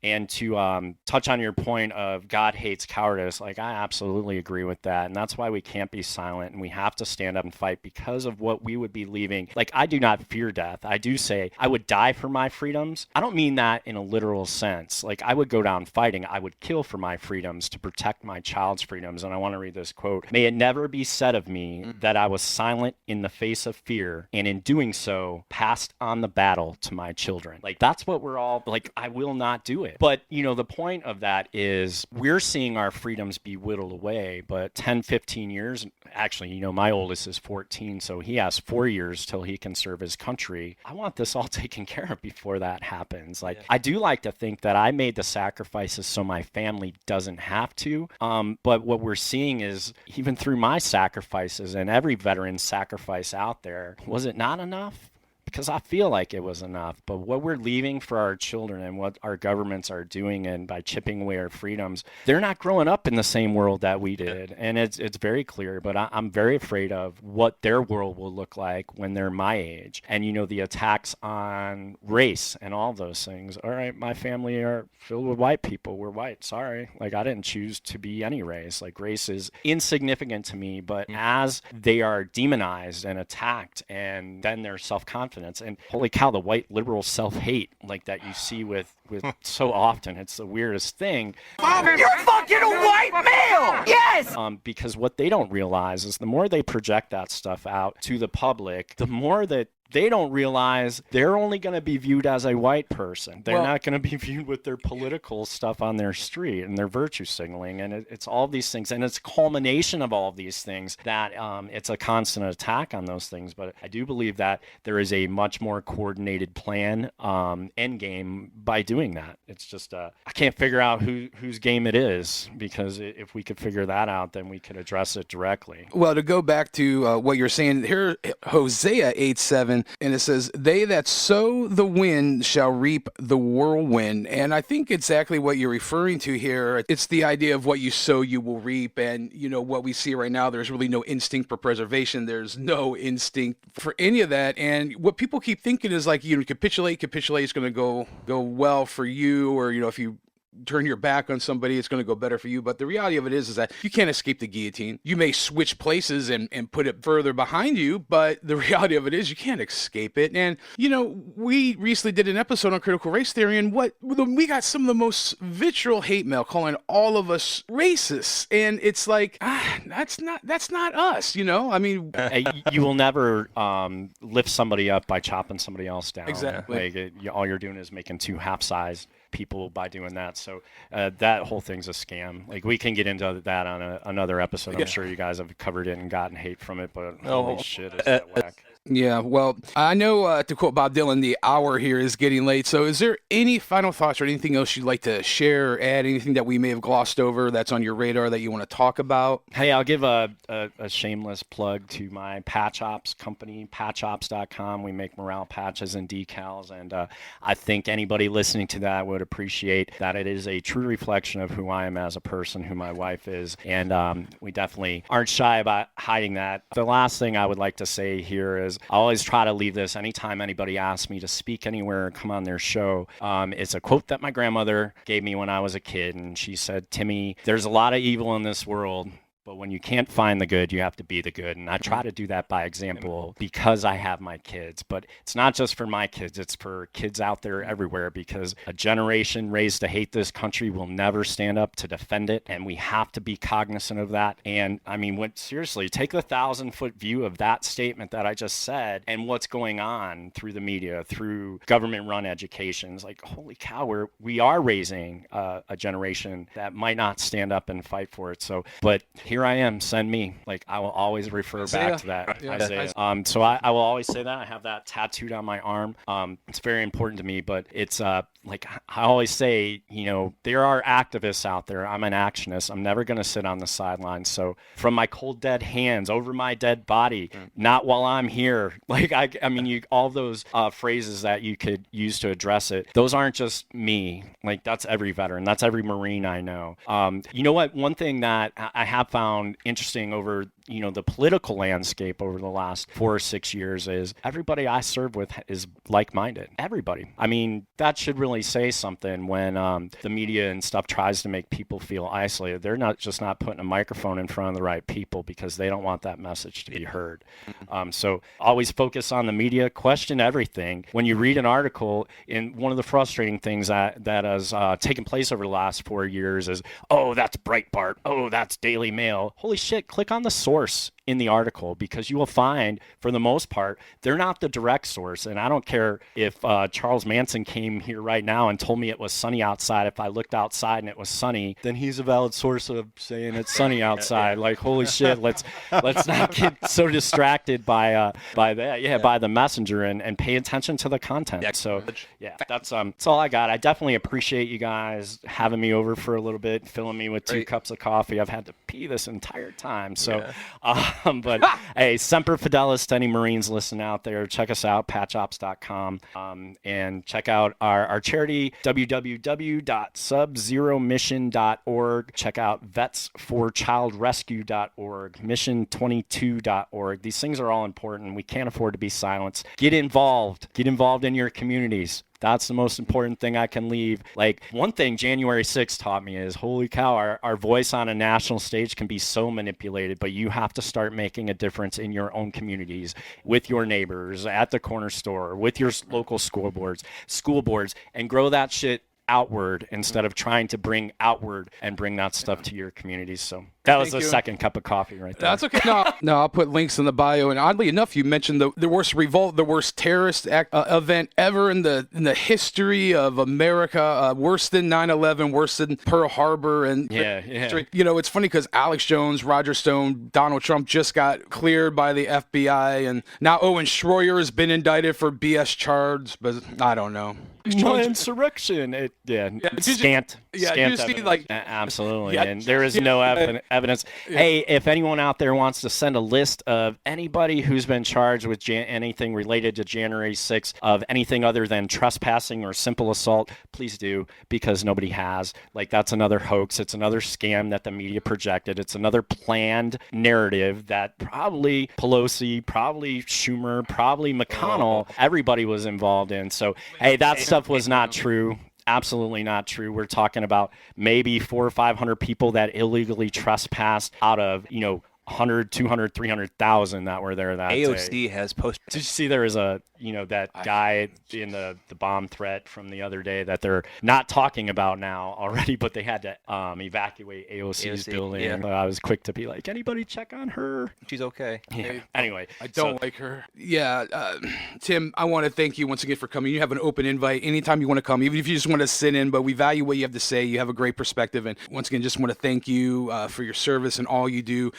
And to touch on your point of God hates cowardice, like I absolutely agree with that. And that's why we can't be silent and we have to stand up and fight because of what we would be leaving. Like, I do not fear death. I do say I would die for my freedoms. I don't mean that in a literal sense. Like, I would go down fighting. I would kill for my freedoms to protect my child's freedoms. And I want to read this quote. "May it never be said of me that I was silent in the face of fear, and in doing so, passed on the battle to my children." Like, that's what we're all, like, I will not do it. But, the point of that is we're seeing our freedoms be whittled away, but 10, 15 years, actually, my oldest is 14, so he has 4 years till he can serve his country. I want this all taken care of before that happens. Like, I do like to think that I made the sacrifices so my family doesn't have to. But what we're seeing is, even through my sacrifices and every veteran's sacrifice out there, was it not enough? Because I feel like it was enough. But what we're leaving for our children and what our governments are doing, and by chipping away our freedoms, they're not growing up in the same world that we did. And it's very clear. But I'm very afraid of what their world will look like when they're my age. And, the attacks on race and all those things. All right, my family are filled with white people. We're white. Sorry. Like, I didn't choose to be any race. Like, race is insignificant to me. But as they are demonized and attacked, and then their self-confidence, and holy cow, the white liberal self-hate like that you see with so often, it's the weirdest thing. You're fucking a white male! Yes! Because what they don't realize is the more they project that stuff out to the public, the more that they don't realize they're only going to be viewed as a white person. They're not going to be viewed with their political stuff on their street and their virtue signaling. And it's all these things. And it's a culmination of all of these things that it's a constant attack on those things. But I do believe that there is a much more coordinated plan, end game by doing that. It's just, I can't figure out whose game it is, because if we could figure that out, then we could address it directly. Well, to go back to what you're saying here, Hosea 8:7, and it says, "They that sow the wind shall reap the whirlwind." And I think exactly what you're referring to here, it's the idea of what you sow, you will reap. And, you know, what we see right now, there's really no instinct for preservation. There's no instinct for any of that. And what people keep thinking is like, you know, capitulate is going to go well for you, or, you know, if you turn your back on somebody, it's going to go better for you. But the reality of it is that you can't escape the guillotine. You may switch places and put it further behind you, but the reality of it is you can't escape it. And, you know, we recently did an episode on critical race theory, and we got some of the most vitriol hate mail calling all of us racist. And it's like, that's not us, you know? I mean, you will never lift somebody up by chopping somebody else down. Exactly. Like, all you're doing is making two half-sized people by doing that. So that whole thing's a scam. Like, we can get into that on another episode. I'm sure you guys have covered it and gotten hate from it, but holy shit, is that whack. Yeah, well, I know, to quote Bob Dylan, the hour here is getting late. So is there any final thoughts or anything else you'd like to share or add, anything that we may have glossed over that's on your radar that you want to talk about? Hey, I'll give a shameless plug to my patch ops company, patchops.com. We make morale patches and decals, and I think anybody listening to that would appreciate that it is a true reflection of who I am as a person, who my wife is, and we definitely aren't shy about hiding that. The last thing I would like to say here is I always try to leave this anytime anybody asks me to speak anywhere or come on their show. It's a quote that my grandmother gave me when I was a kid, and she said, "Timmy, there's a lot of evil in this world, but when you can't find the good, you have to be the good." And I try to do that by example because I have my kids. But it's not just for my kids. It's for kids out there everywhere, because a generation raised to hate this country will never stand up to defend it. And we have to be cognizant of that. And I mean, seriously, take the 1,000-foot view of that statement that I just said and what's going on through the media, through government-run education. It's like, holy cow, we are raising a generation that might not stand up and fight for it. So, but here I am, send me. Like, I will always refer back to that. Isaiah. So I will always say that. I have that tattooed on my arm. It's very important to me, but it's like I always say, you know, there are activists out there. I'm an actionist. I'm never going to sit on the sidelines. So from my cold, dead hands over my dead body, not while I'm here. Like, I mean, all those phrases that you could use to address it, those aren't just me. Like, that's every veteran. That's every Marine I know. You know what? One thing that I have found interesting over, you know, the political landscape over the last 4 or 6 years is everybody I serve with is like-minded. Everybody. I mean, that should really say something when the media and stuff tries to make people feel isolated. They're not putting a microphone in front of the right people because they don't want that message to be heard. So always focus on the media, question everything. When you read an article, and one of the frustrating things that has taken place over the last 4 years is, oh, that's Breitbart. Oh, that's Daily Mail. Holy shit, click on the source in the article, because you will find, for the most part, they're not the direct source. And I don't care if Charles Manson came here right now and told me it was sunny outside. If I looked outside and it was sunny, then he's a valid source of saying it's sunny outside. Like, holy shit, let's not get so distracted by that, by the messenger, and pay attention to the content. So that's all I got. I definitely appreciate you guys having me over for a little bit, filling me with 2 cups of coffee. I've had to pee this entire time. So but hey, Semper Fidelis to any Marines listening out there. Check us out, patchops.com, and check out our charity, www.subzeromission.org. Check out vetsforchildrescue.org, mission22.org. These things are all important. We can't afford to be silenced. Get involved in your communities. That's the most important thing I can leave. Like, one thing January 6th taught me is, holy cow, our voice on a national stage can be so manipulated, but you have to start making a difference in your own communities, with your neighbors, at the corner store, with your local school boards, and grow that shit outward instead of trying to bring outward and bring that stuff to your communities. So that was the second cup of coffee right there. That's okay. No, I'll put links in the bio. And oddly enough, you mentioned the worst revolt, the worst terrorist event ever in the history of America. Worse than 9/11, worse than Pearl Harbor. And you know, it's funny because Alex Jones, Roger Stone, Donald Trump just got cleared by the FBI, and now Owen Schroyer has been indicted for BS charges. But I don't know. No insurrection. Scant evidence. Absolutely. And there is no evidence. Hey, if anyone out there wants to send a list of anybody who's been charged with anything related to January 6th of anything other than trespassing or simple assault, please do, because nobody has. Like, that's another hoax. It's another scam that the media projected. It's another planned narrative that probably Pelosi, probably Schumer, probably McConnell, everybody was involved in. So, hey, that stuff was not true. Absolutely not true. We're talking about maybe 400 or 500 people that illegally trespassed out of, 100, 200, 300,000 that were there that AOC day. has posted. Did you see there was that guy in the bomb threat from the other day that they're not talking about now already, but they had to evacuate AOC's building. Yeah. I was quick to be like, anybody check on her? She's okay. Yeah. Anyway. I don't like her. Yeah. Tim, I want to thank you once again for coming. You have an open invite anytime you want to come, even if you just want to sit in, but we value what you have to say. You have a great perspective. And once again, just want to thank you for your service and all you do.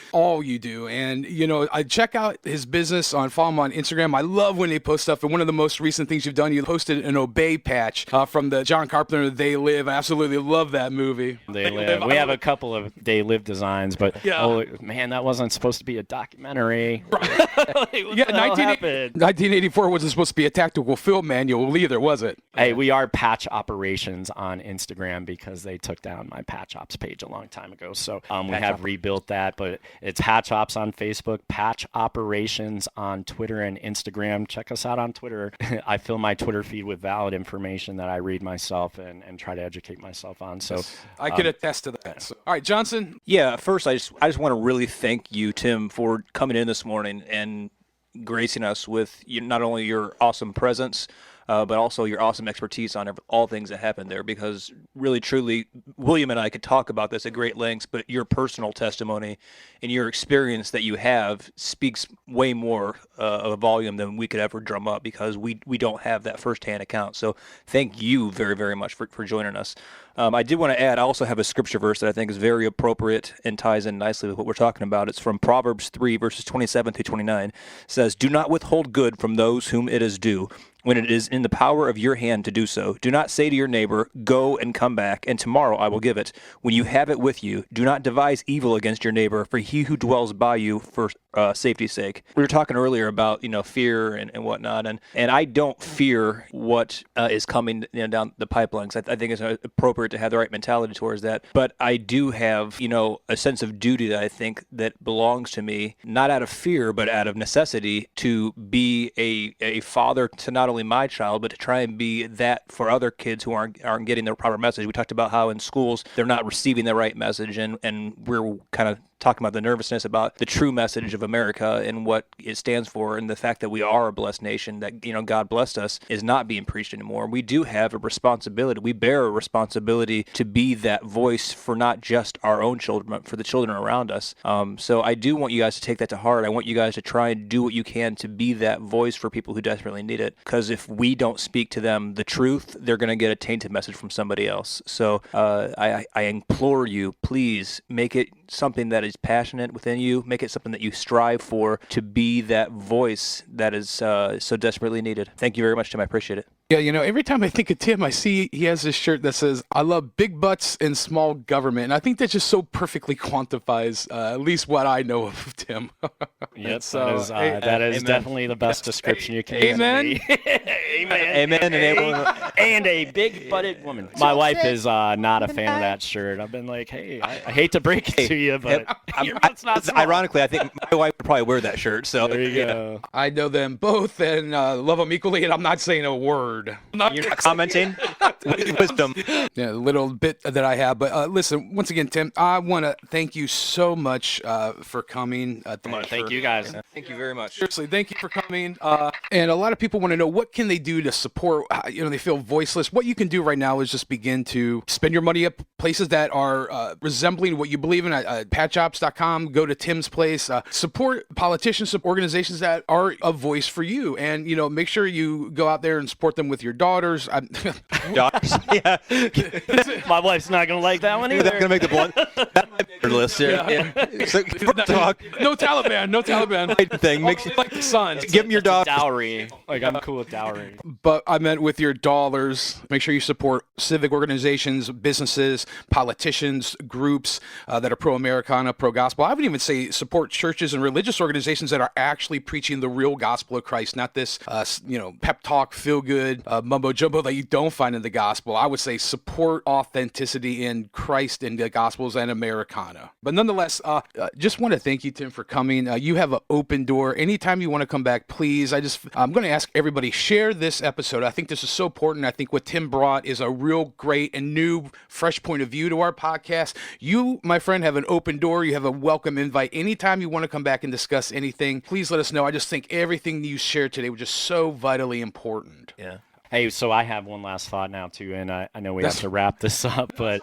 And I check out his business follow him on Instagram. I love when they post stuff, and one of the most recent things you've done, you posted an Obey patch from the John Carpenter They Live. I absolutely love that movie. They Live. We have a couple of They Live designs, but oh man, that wasn't supposed to be a documentary. Like, 1984 wasn't supposed to be a tactical film manual either, was it? Hey, we are Patch Operations on Instagram because they took down my Patch Ops page a long time ago. So we have rebuilt that, but it's Patch Ops on Facebook, Patch Operations on Twitter and Instagram. Check us out on Twitter. I fill my Twitter feed with valid information that I read myself and try to educate myself on. So I can attest to that. So, all right, Johnson. Yeah, first I just want to really thank you, Tim, for coming in this morning and gracing us with not only your awesome presence, but also your awesome expertise on all things that happened there, because really, truly, William and I could talk about this at great lengths, but your personal testimony and your experience that you have speaks way more of a volume than we could ever drum up, because we don't have that firsthand account. So thank you very, very much for joining us. I did want to add, I also have a scripture verse that I think is very appropriate and ties in nicely with what we're talking about. It's from Proverbs 3, verses 27 through 29. It says, "Do not withhold good from those whom it is due, when it is in the power of your hand to do so. Do not say to your neighbor, go and come back, and tomorrow I will give it. When you have it with you, do not devise evil against your neighbor, for he who dwells by you for safety's sake." We were talking earlier about, fear and whatnot, and I don't fear what is coming down the pipelines. I think it's appropriate to have the right mentality towards that, but I do have, a sense of duty that I think that belongs to me, not out of fear, but out of necessity, to be a father to not only my child, but to try and be that for other kids who aren't getting the proper message. We talked about how in schools they're not receiving the right message, and we're kind of talking about the nervousness about the true message of America and what it stands for, and the fact that we are a blessed nation, that God blessed us, is not being preached anymore. We do have a responsibility. We bear a responsibility to be that voice for not just our own children, but for the children around us. So I do want you guys to take that to heart. I want you guys to try and do what you can to be that voice for people who desperately need it, because if we don't speak to them the truth, they're going to get a tainted message from somebody else. So I implore you, please make it something that is passionate within you. Make it something that you strive for, to be that voice that is so desperately needed. Thank you very much, Tim. I appreciate it. Yeah, every time I think of Tim, I see he has this shirt that says, "I love big butts and small government." And I think that just so perfectly quantifies at least what I know of Tim. Yep, that is definitely the best description you can give me. Amen. And a big-butted woman. My wife is not a fan of that shirt. I've been like, hey, I hate to break it to you, but your butt's not small. Ironically, I think my wife would probably wear that shirt. So there you go. I know them both and love them equally, and I'm not saying a word. word. You're not commenting? Wisdom. Yeah, a little bit that I have. But listen, once again, Tim, I want to thank you so much for coming. Thank you guys. Thank you very much. Seriously, thank you for coming. And a lot of people want to know, what can they do to support, they feel voiceless. What you can do right now is just begin to spend your money at places that are resembling what you believe in. Patchops.com, go to Tim's place, support politicians, support organizations that are a voice for you. And, make sure you go out there and support them with your daughters. Daughters? Yeah. My wife's not going to like that one either. That's going to make the blunt. That might be your list here. Yeah. So, talk. No Taliban. No Taliban. Thing. Makes you like the Suns. Give them your daughter. Dowry. Like, I'm cool with dowry. But I meant with your dollars. Make sure you support civic organizations, businesses, politicians, groups that are pro-Americana, pro-gospel. I would even say support churches and religious organizations that are actually preaching the real gospel of Christ, not this, pep talk, feel good, mumbo jumbo that you don't find in the gospel. I would say support authenticity in Christ and the gospels and Americana. But nonetheless, just want to thank you, Tim, for coming. You have an open door. Anytime you want to come back, please. I'm going to ask everybody, share this episode. I think this is so important. I think what Tim brought is a real great and new, fresh point of view to our podcast. You, my friend, have an open door. You have a welcome invite. Anytime you want to come back and discuss anything, please let us know. I just think everything you shared today was just so vitally important. Yeah. Hey, so I have one last thought now too, and I know we have to wrap this up, but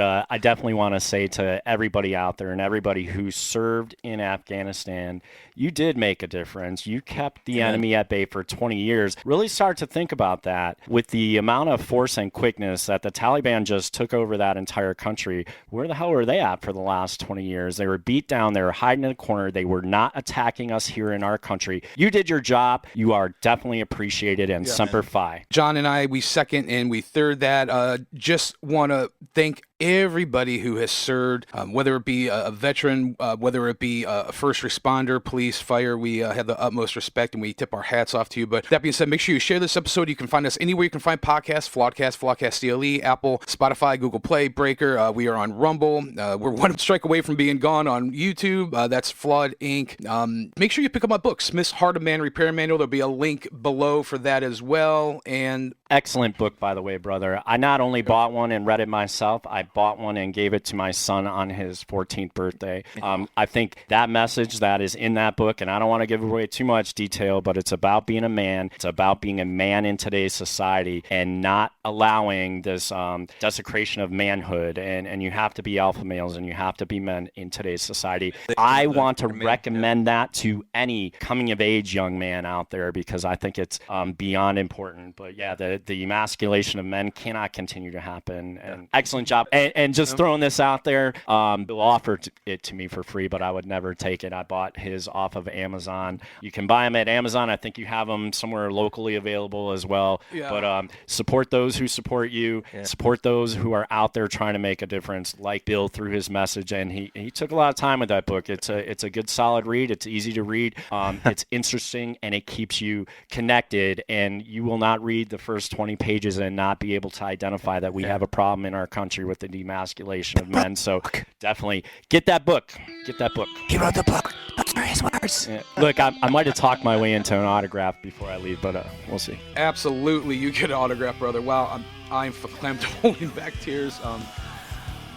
I definitely want to say to everybody out there and everybody who served in Afghanistan, you did make a difference. You kept the enemy at bay for 20 years. Really start to think about that. With the amount of force and quickness that the Taliban just took over that entire country, where the hell were they at for the last 20 years? They were beat down. They were hiding in a corner. They were not attacking us here in our country. You did your job. You are definitely appreciated, and Semper Fi. John and I, we second and we third that. Just want to thank everybody who has served, whether it be a veteran, whether it be a first responder, police, fire. We have the utmost respect and we tip our hats off to you. But that being said, make sure you share this episode. You can find us anywhere you can find podcasts, Flawedcast CLE, Apple, Spotify, Google Play, Breaker. We are on Rumble. We're one strike away from being gone on YouTube. That's Flawed Inc. Make sure you pick up my book, Smith's Heart of Man Repair Manual. There'll be a link below for that as well. And excellent book, by the way, brother. I not only bought one and read it myself, I bought one and gave it to my son on his 14th birthday. I think that message that is in that book, and I don't want to give away too much detail, but it's about being a man. It's about being a man in today's society and not allowing this desecration of manhood. And you have to be alpha males and you have to be men in today's society. I want to recommend that to any coming of age young man out there because I think it's beyond important. But yeah, the emasculation of men cannot continue to happen. And excellent job. And just throwing this out there, Bill offered it to me for free, but I would never take it. I bought his off of Amazon. You can buy them at Amazon. I think you have them somewhere locally available as well. Yeah. But support those who support you. Yeah. Support those who are out there trying to make a difference, like Bill through his message. And he took a lot of time with that book. It's a good, solid read. It's easy to read. It's interesting, and it keeps you connected. And you will not read the first 20 pages and not be able to identify that we have a problem in our country with the demasculation of men. So definitely get that book. Get that book. He wrote the book. Those are his words. Yeah. Look, I might have talked my way into an autograph before I leave, but we'll see. Absolutely. You get an autograph, brother. Wow, I'm verklempt holding back tears.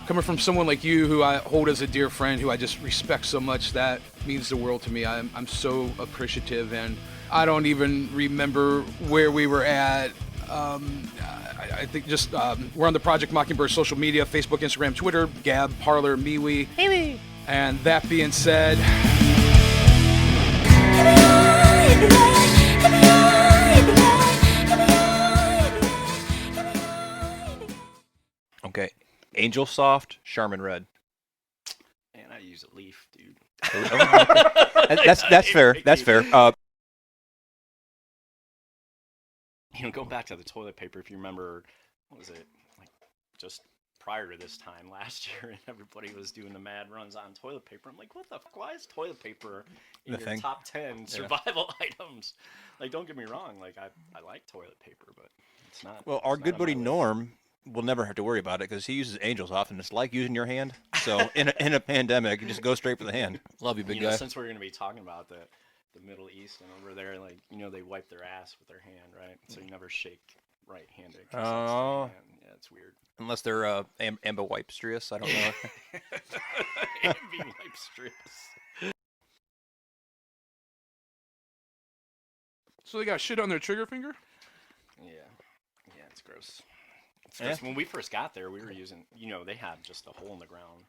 Coming from someone like you who I hold as a dear friend, who I just respect so much, that means the world to me. I'm so appreciative, and I don't even remember where we were at. I think just we're on the Project Mockingbird social media, Facebook, Instagram, Twitter, Gab, Parler, MeWe. And that being said, okay, Angel Soft, Charmin Red. Man, I use a leaf, dude. That's fair. That's fair. Going back to the toilet paper, if you remember, what was it, like just prior to this time last year, and everybody was doing the mad runs on toilet paper. I'm like, what the fuck? Why is toilet paper in your top 10 survival items? Like, don't get me wrong, like I like toilet paper, but it's not. Well, our good buddy Norm will never have to worry about it because he uses Angels often. It's like using your hand. So in a pandemic, you just go straight for the hand. Love you, big guy. Since we're going to be talking about the the Middle East, and over there, like, you know, they wipe their ass with their hand, right? So you never shake right-handed. Oh. Yeah, it's weird. Unless they're ambidextrous, I don't know. Ambidextrous. So they got shit on their trigger finger? Yeah, it's gross. It's gross. When we first got there, we were using, you know, they had just a hole in the ground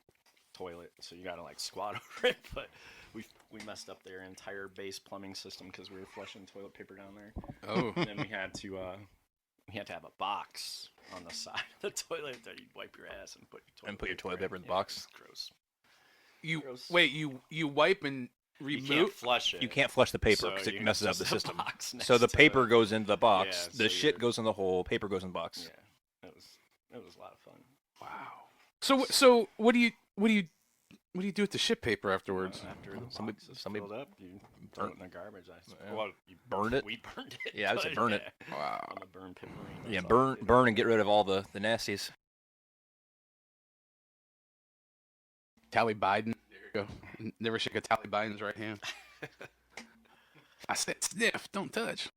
toilet, so you gotta like squat over it. But we messed up their entire base plumbing system because we were flushing toilet paper down there. Oh. And then we had to have a box on the side of the toilet that you'd wipe your ass and put your toilet paper in the box. It's gross. Wait, you wipe and remove? You can't flush it. You can't flush the paper because it messes up the system. So the paper goes into the box, the shit goes in the hole, paper goes in the box. Yeah, it was a lot of fun. Wow. So what do you do with the shit paper afterwards? After the somebody filled up, you throw it in the garbage. Well, you burned it. We burned it. Yeah, I would say burn it. Wow. On the burn pit marine. Yeah, burn and get rid of all the nasties. Tally Biden. There you go. Never shake a Tally Biden's right hand. I said sniff, don't touch.